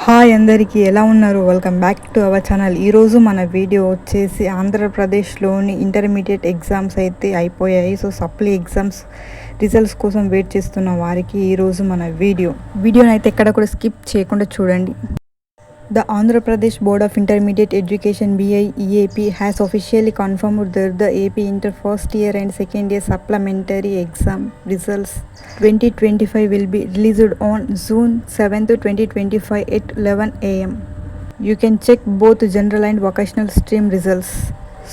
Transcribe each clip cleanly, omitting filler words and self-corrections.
Hi అందరికీ ఎలా ఉన్నారు? Welcome back to our channel. ఈరోజు మన వీడియో వచ్చేసి ఆంధ్రప్రదేశ్లోని ఇంటర్మీడియట్ ఎగ్జామ్స్ అయితే అయిపోయాయి. సో సప్లీ ఎగ్జామ్స్ రిజల్ట్స్ కోసం వెయిట్ చేస్తున్న వారికి ఈరోజు మన వీడియోని అయితే ఎక్కడ కూడా స్కిప్ చేయకుండా చూడండి. The Andhra Pradesh Board of Intermediate Education (BIEAP) has officially confirmed that the AP Inter first year and second year supplementary exam results 2025 will be released on June 7, 2025 at 11 am. You can check both general and vocational stream results.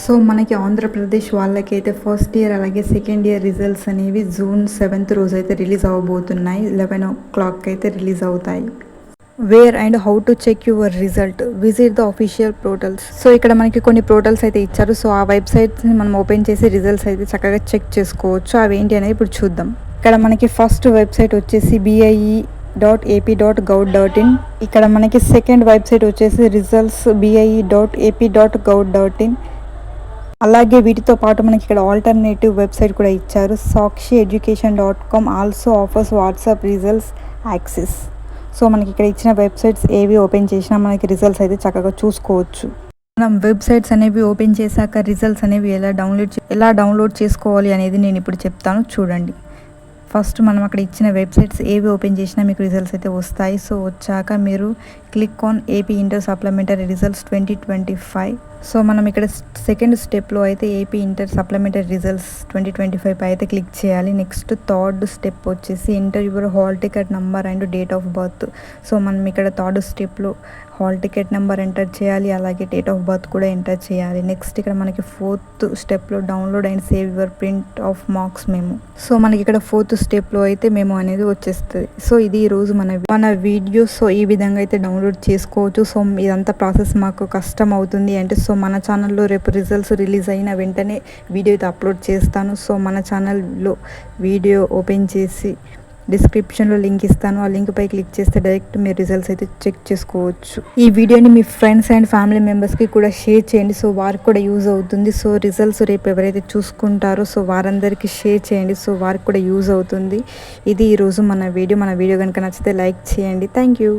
So మనకి ఆంధ్రప్రదేశ్ వాళ్ళకైతే first year అలాగే second year results అనేవి June 7 రోజు అయితే release అవ్వబోతున్నాయి. 11 o'clock అయితే release అవుతాయి. Where and how to check your result, visit the official portals. So ఇక్కడ మనకి కొన్ని పోర్టల్స్ అయితే ఇచ్చారు. సో ఆ వెబ్సైట్స్ని మనం ఓపెన్ చేసి రిజల్ట్స్ అయితే చక్కగా చెక్ చేసుకోవచ్చు. అవి ఏంటి అనేది ఇప్పుడు చూద్దాం. ఇక్కడ మనకి ఫస్ట్ వెబ్సైట్ వచ్చేసి BIE.AP.gov.in. ఇక్కడ మనకి సెకండ్ వెబ్సైట్ వచ్చేసి రిజల్ట్స్ BIE.AP.gov.in. అలాగే వీటితో పాటు మనకి ఇక్కడ ఆల్టర్నేటివ్ వెబ్సైట్ కూడా ఇచ్చారు. SakshiEducation.com also offers WhatsApp results access. So మనకి ఇక్కడ ఇచ్చిన వెబ్సైట్స్ ఏవి ఓపెన్ చేసినా మనకి రిజల్ట్స్ అయితే చక్కగా చూసుకోవచ్చు. మనం వెబ్సైట్స్ అనేవి ఓపెన్ చేశాక రిజల్ట్స్ అనేవి ఎలా డౌన్లోడ్ చేసుకోవాలి అనేది నేను ఇప్పుడు చెప్తాను, చూడండి. ఫస్ట్ మనం అక్కడ ఇచ్చిన వెబ్సైట్స్ ఏవి ఓపెన్ చేసినా మీకు రిజల్ట్స్ అయితే వస్తాయి. సో వచ్చాక మీరు click on AP inter supplementary results 2025. So మనం ఇక్కడ సెకండ్ స్టెప్లో అయితే ఏపీ ఇంటర్ సప్లిమెంటరీ రిజల్ట్స్ 2025 పై అయితే క్లిక్ చేయాలి. నెక్స్ట్ థర్డ్ స్టెప్ వచ్చేసి enter your hall ticket number and date of birth. So మనం ఇక్కడ థర్డ్ స్టెప్లో హాల్ టికెట్ నెంబర్ ఎంటర్ చేయాలి, అలాగే డేట్ ఆఫ్ బర్త్ కూడా ఎంటర్ చేయాలి. నెక్స్ట్ ఇక్కడ మనకి ఫోర్త్ స్టెప్లో download and save your print of marks memo. So మనకి ఇక్కడ ఫోర్త్ స్టెప్లో అయితే మెమో అనేది వచ్చేస్తుంది. సో ఇది ఈరోజు మన వీడియో. సో ఈ విధంగా అయితే డౌన్లోడ్ చేసుకోవచ్చు. సో ఇదంతా ప్రాసెస్ మాకు కష్టం అవుతుంది అంటే సో మన ఛానల్లో రేపు రిజల్ట్స్ రిలీజ్ అయిన వెంటనే వీడియో అయితే అప్లోడ్ చేస్తాను. సో మన ఛానల్లో వీడియో ఓపెన్ చేసి డిస్క్రిప్షన్లో లింక్ ఇస్తాను. ఆ లింక్ పై క్లిక్ చేస్తే డైరెక్ట్ మీరు రిజల్ట్స్ అయితే చెక్ చేసుకోవచ్చు. ఈ వీడియోని మీ ఫ్రెండ్స్ అండ్ ఫ్యామిలీ మెంబర్స్కి కూడా షేర్ చేయండి. సో వారికి కూడా యూజ్ అవుతుంది. సో రిజల్ట్స్ రేపు ఎవరైతే చూసుకుంటారో సో వారందరికీ షేర్ చేయండి. సో వారికి కూడా యూజ్ అవుతుంది. ఇది ఈరోజు మన వీడియో కనుక నచ్చితే లైక్ చేయండి. Thank you.